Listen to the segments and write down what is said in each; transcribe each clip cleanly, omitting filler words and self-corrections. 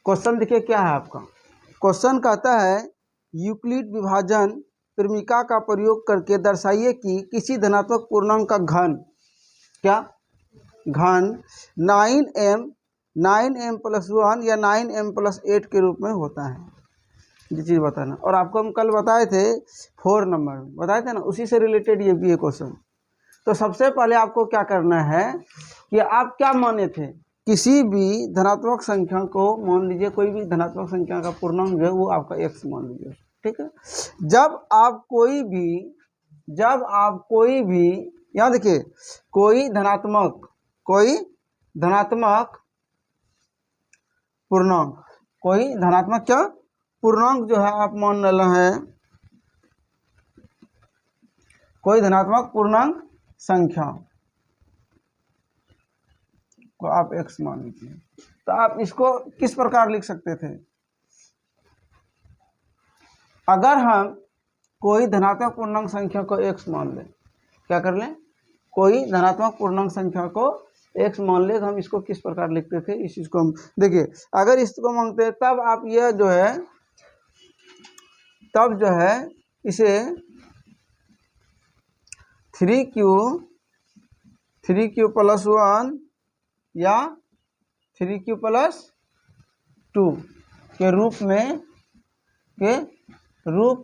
Question देखिए क्या है आपका। क्वेश्चन कहता है यूक्लिड विभाजन क्रमिका का प्रयोग करके दर्शाइए कि किसी धनात्मक पूर्णांक का घन क्या घन 9m प्लस 1 या 9m प्लस 8 के रूप में होता है, ये चीज़ बताना। और आपको हम कल बताए थे 4 नंबर में बताए थे ना, उसी से रिलेटेड ये भी है क्वेश्चन। तो सबसे पहले आपको क्या करना है कि आप क्या माने थे, किसी भी धनात्मक संख्या को मान लीजिए, कोई भी धनात्मक संख्या का पूर्णांक है वो आपका x मान लीजिए, ठीक है। जब आप कोई भी यहाँ देखिए कोई धनात्मक पूर्णांक जो है आप मान रहे हैं, कोई धनात्मक पूर्णांक संख्या को आप x मान लीजिए, तो आप इसको किस प्रकार लिख सकते थे। अगर हम कोई धनात्मक पूर्णांक संख्या को x मान लें, क्या कर लें, कोई धनात्मक पूर्णांक संख्या को x मान ले, तो हम इसको किस प्रकार लिखते थे, इस चीज़ को हम देखिए। अगर इसको मांगते हैं तब आप यह जो है इसे 3q प्लस 1 या 3q प्लस 2 के रूप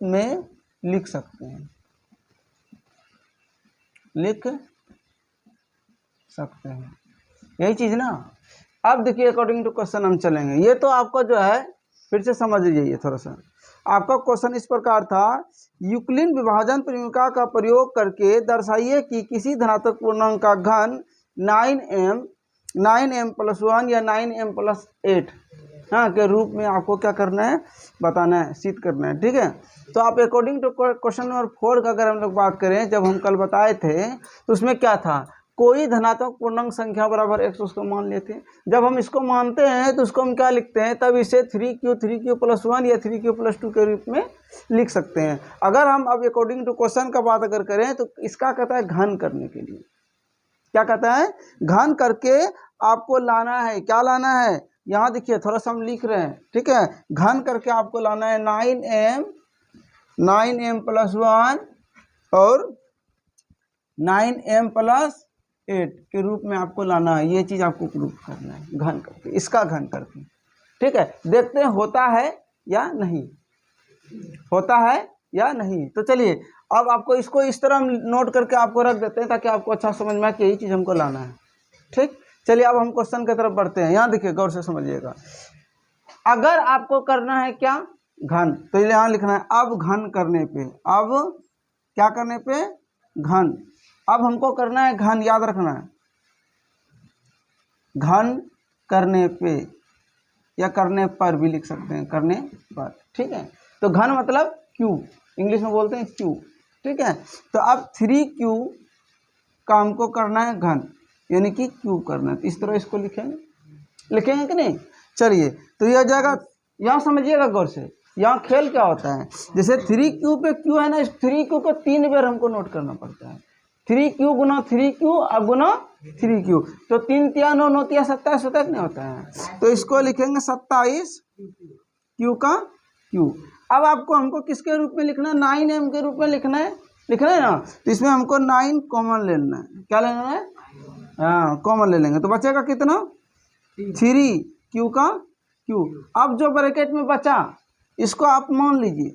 में लिख सकते हैं, यही चीज़ ना। अब देखिए अकॉर्डिंग टू क्वेश्चन हम चलेंगे। ये तो आपका जो है फिर से समझ लीजिए थोड़ा सा। आपका क्वेश्चन इस प्रकार था, यूक्लिड विभाजन प्रमेय का प्रयोग करके दर्शाइए कि किसी धनात्मक पूर्णांक का घन 9m प्लस 1 या 9m प्लस 8 के रूप में आपको क्या करना है, बताना है, सिद्ध करना है, ठीक है। तो आप अकॉर्डिंग टू क्वेश्चन नंबर 4 का अगर हम लोग बात करें, जब हम कल बताए थे तो उसमें क्या था, कोई धनात्मक पूर्णांक संख्या बराबर x उसको मान लेते हैं। जब हम इसको मानते हैं तो उसको हम क्या लिखते हैं, तब इसे 3q प्लस 1 या 3q प्लस 2 के रूप में लिख सकते हैं। अगर हम अब अकॉर्डिंग टू क्वेश्चन का बात अगर करें तो इसका कहता है घन करने के लिए, क्या कहता है, घन करके आपको लाना है, क्या लाना है, यहाँ देखिए थोड़ा सा हम लिख रहे हैं, ठीक है। घन करके आपको लाना है 9m प्लस 1 और 9m प्लस 8 के रूप में आपको लाना है। ये चीज़ आपको प्रूफ करना है, घन करके, इसका घन करके, ठीक है। देखते हैं होता है या नहीं, होता है या नहीं। तो चलिए अब आपको इसको इस तरह नोट करके आपको रख देते हैं ताकि आपको अच्छा समझ में आए कि यही चीज़ हमको लाना है, ठीक। चलिए अब हम क्वेश्चन की तरफ बढ़ते हैं। यहाँ देखिए गौर से समझिएगा। अगर आपको करना है क्या, घन, तो यहाँ लिखना है अब घन करने पे, अब क्या करने पे, घन। अब हमको करना है घन, याद रखना है, घन करने पे या करने पर भी लिख सकते हैं, करने पर, ठीक है। तो घन मतलब q, इंग्लिश में बोलते हैं q, ठीक है। तो अब 3q का हमको करना है घन, यानी कि q करना है, तो इस तरह इसको लिखेंगे कि नहीं। चलिए तो यह जाएगा, यहाँ समझिएगा गौर से, यहाँ खेल क्या होता है, जैसे 3q पे q है ना, इस 3q को 3 बार हमको नोट करना पड़ता है। 3q गुना 3q अब गुना 3q, तो 3 तिया 9 9 तिया 27 होता नहीं होता है, तो इसको लिखेंगे 27 q का q। अब आपको हमको किसके रूप में लिखना है, 9m के रूप में लिखना है ना। तो इसमें हमको 9 कॉमन लेना है, क्या लेना है, हाँ कॉमन ले लेंगे, तो बचेगा कितना, 3q का q। अब जो ब्रैकेट में बचा इसको आप मान लीजिए,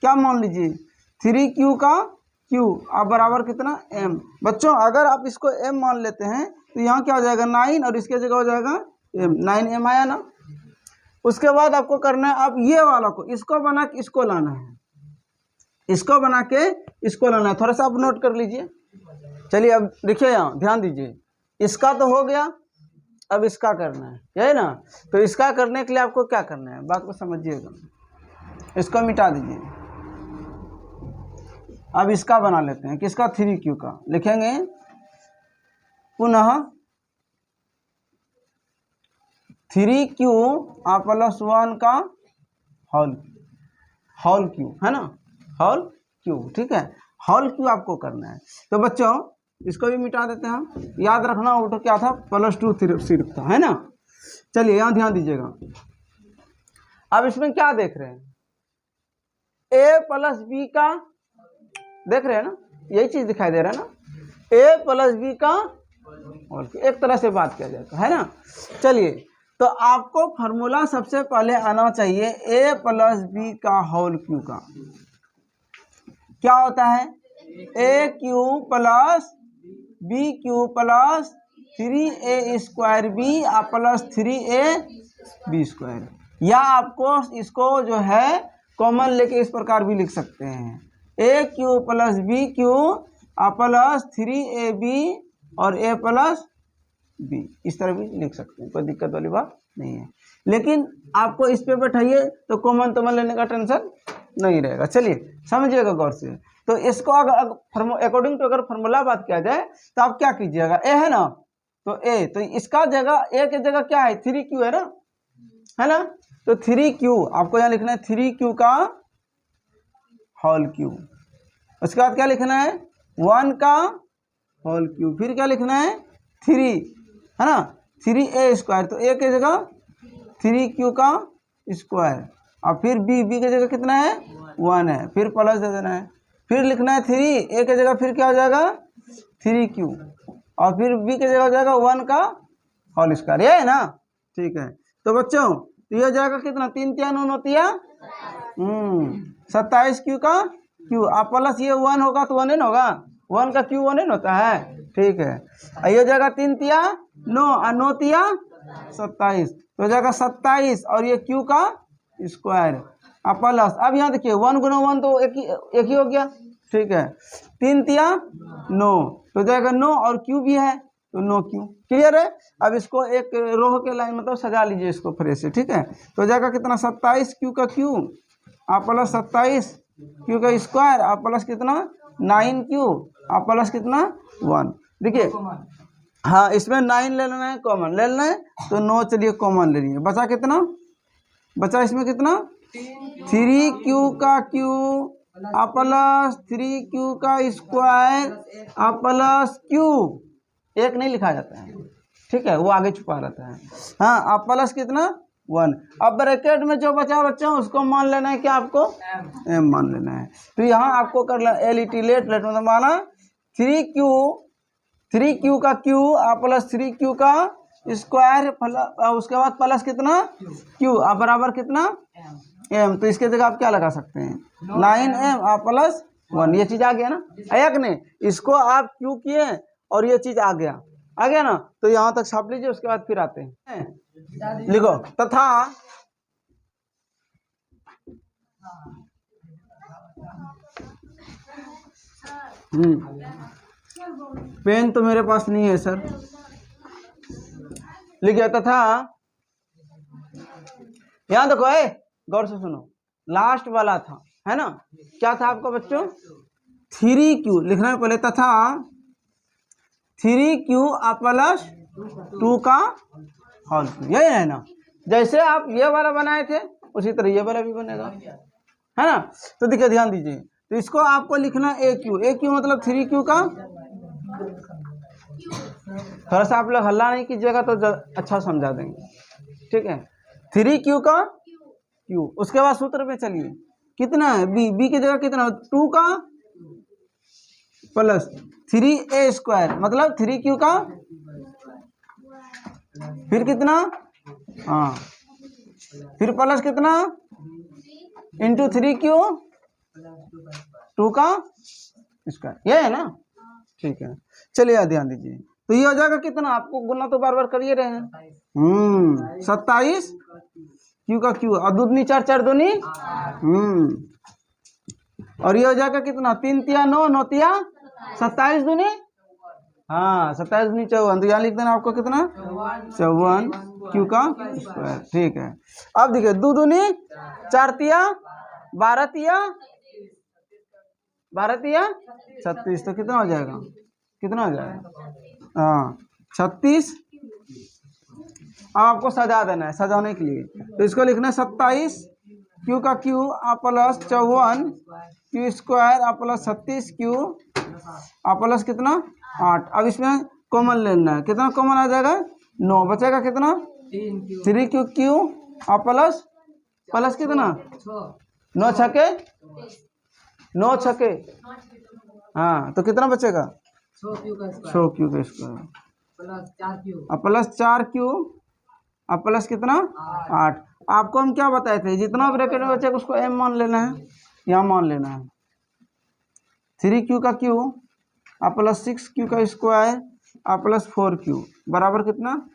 क्या मान लीजिए, 3q का q, आप बराबर कितना m। बच्चों अगर आप इसको m मान लेते हैं तो यहाँ क्या हो जाएगा 9 और इसके जगह हो जाएगा m, 9m आया ना। उसके बाद आपको करना है, अब ये वाला को इसको बना के इसको लाना है, इसको बना के इसको लाना है, थोड़ा सा आप नोट कर लीजिए। चलिए अब देखिए यहाँ ध्यान दीजिए, इसका तो हो गया, अब इसका करना है, यही ना। तो इसका करने के लिए आपको क्या करना है, बात को समझिएगा, इसको मिटा दीजिए। अब इसका बना लेते हैं, किसका, 3q का, लिखेंगे पुनः 3q प्लस 1 का होल q है ना, होल q, ठीक है। होल q आपको करना है। तो बच्चों इसको भी मिटा देते हैं हम, याद रखना उठो क्या था, +2 सिर्फ था, है ना। चलिए यहाँ ध्यान दीजिएगा, अब इसमें क्या देख रहे हैं, ए प्लस बी का देख रहे हैं ना, यही चीज दिखाई दे रहा है ना, ए प्लस बी का होल क्यूब, एक तरह से बात किया जाता है ना। चलिए, तो आपको फॉर्मूला सबसे पहले आना चाहिए ए प्लस बी का होल क्यूब का। क्या होता है, A cube plus B cube plus 3a square B plus 3a B square, या आपको इसको जो है कॉमन लेके इस प्रकार भी लिख सकते हैं, A cube plus B cube plus 3ab और a प्लस बी, इस तरह भी लिख सकते हैं, कोई दिक्कत वाली बात नहीं है। लेकिन आपको इस पे बैठाइए तो कॉमन लेने का टेंशन नहीं रहेगा। चलिए समझिएगा गौर से। तो इसको अगर अकॉर्डिंग टू अगर फॉर्मूला बात किया जाए तो आप क्या कीजिएगा, ए है ना, तो ए, तो इसका जगह ए के जगह क्या है, 3q है ना, तो 3q आपको यहाँ लिखना है 3q का होल क्यूब। उसके बाद क्या लिखना है, 1 का होल क्यूब, फिर क्या लिखना है 3 है ना, 3a स्क्वायर, तो a के जगह 3q का स्क्वायर, और फिर b के जगह कितना है 1 है, फिर प्लस दे देना है, फिर लिखना है 3 a के जगह, फिर क्या हो जाएगा 3q, और फिर b के जगह हो जाएगा 1 का होल स्क्वायर, ये है ना। ठीक है, तो बच्चों तो ये हो जाएगा कितना, 3 3 9 9 27q का q, आप प्लस ये 1 होगा तो 1 n होगा, 1 का q 1 n होता है। ठीक है, ये हो जाएगा 3 3 9 और 9 3 27, तो हो जाएगा 27 और ये q का स्क्वायर आप प्लस, अब यहाँ देखिए 1 गुना 1 तो एक ही हो गया। ठीक है, 3 3 9 तो हो जाएगा 9 और q भी है तो 9q, क्लियर है। अब इसको एक रोह के लाइन मतलब सजा लीजिए इसको फ्रेश से। ठीक है, तो हो जाएगा कितना 27q का q आप प्लस 27q का स्क्वायर आप प्लस कितना 9q आप प्लस कितना 1। देखिए हाँ, इसमें 9 ले लेना है, कॉमन ले लेना है, तो 9 चलिए कॉमन ले लिए, बचा कितना, बचा इसमें कितना 3q का q आप प्लस 3q का स्क्वायर आप प्लस q, एक नहीं लिखा जाता है, ठीक है, वो आगे छुपा रहता है। हाँ, आप प्लस कितना 1, अब ब्रैकेट में जो बचा बच्चा उसको मान लेना है, क्या आपको m मान लेना है। तो यहाँ आपको कर लेना LET लेट मतलब माना 3q का q आप प्लस 3q का स्क्वायर, उसके बाद प्लस कितना q आप बराबर कितना m, तो इसके जगह आप क्या लगा सकते हैं 9m आप प्लस 1, ये चीज आ गया ना, आया कि नहीं। इसको आप q किए और ये चीज आ गया ना, तो यहाँ तक छाप लीजिए, उसके बाद फिर आते हैं, लिखो तथा पेन तो मेरे पास नहीं है सर, लिख गया तथा, यहाँ देखो गौर से सुनो, लास्ट वाला था है ना, क्या था आपको बच्चों 3q लिखना है पहले, तथा 3q आप प्लस 2 का होल क्यूब, यही है ना। जैसे आप ये वाला बनाए थे उसी तरह ये वाला भी बनेगा, है ना। तो देखिए ध्यान दीजिए, तो इसको आपको लिखना AQ मतलब 3q का, थोड़ा सा आप लोग हल्ला नहीं कीजिएगा तो अच्छा समझा देंगे। ठीक है, 3q का q, उसके बाद सूत्र पे चलिए, कितना है b की जगह कितना 2 का प्लस 3a स्क्वायर मतलब 3q का, फिर कितना हाँ, फिर प्लस कितना इंटू 3q 2 का स्क्वायर, ये है ना। ठीक है, चलिए ध्यान दीजिए, तो ये हो जाएगा कितना, आपको गुना तो बार बार करिए रहे हैं 27 q का q और दूनी 4 4 दूनी और ये हो जाएगा कितना 3 3 9 9 3 27 दूनी, हाँ 27 दूनी 54, तो यहाँ लिख देना आपको कितना 54 q का स्क्वायर। ठीक है, अब देखिए 2 दूनी 4 तिया 12 तिया 36, तो कितना हो जाएगा, कितना हो जाएगा हाँ 36। अब आपको सजा देना है, सजाने के लिए तो इसको लिखना है 27 q का q आप प्लस 54 q स्क्वायर आप प्लस 36 q आप प्लस कितना 8। अब इसमें कॉमन लेना है, कितना कॉमन आ जाएगा 9, बचेगा कितना 3q आप प्लस प्लस कितना 9 छके 9 छके, हाँ तो कितना बचेगा 6 क्यू का सौ क्यू का स्क्वायर प्लस 4 क्यू और प्लस 4 क्यू और प्लस कितना 8। आपको हम क्या बताए थे, जितना ब्रैकेट में बचेगा उसको m मान लेना है, यहाँ मान लेना है 3 क्यू का क्यू और प्लस 6 क्यू का स्क्वायर और प्लस 4 क्यू बराबर कितना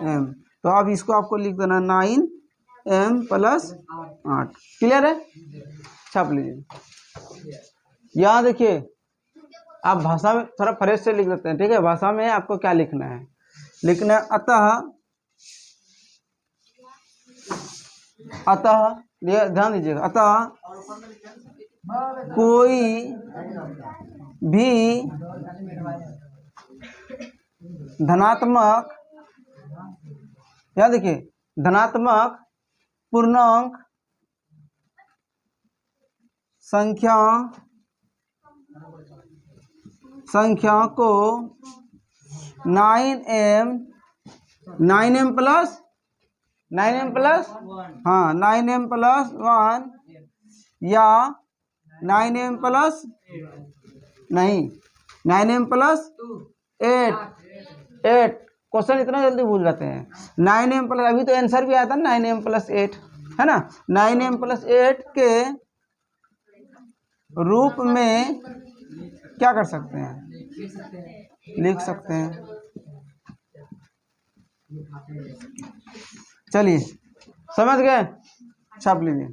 m। तो अब इसको आपको लिख देना 9m प्लस 8। क्लियर है, छाप लीजिए। यहाँ देखिए आप भाषा में थोड़ा फ्रेश से लिख देते हैं, ठीक है। भाषा में आपको क्या लिखना है, लिखना है अतः ध्यान दीजिएगा, अतः कोई भी धनात्मक, याद देखिए धनात्मक पूर्णांक संख्या को 9m प्लस हाँ 9m प्लस 1 या 9m प्लस नहीं 9m प्लस 8 क्वेश्चन इतना जल्दी भूल जाते हैं। 9m प्लस, अभी तो आंसर भी आया था 9m प्लस 8 है ना, 9m प्लस 8 के रूप में क्या कर सकते हैं, लिख सकते हैं। चलिए समझ गए, छाप लीजिए।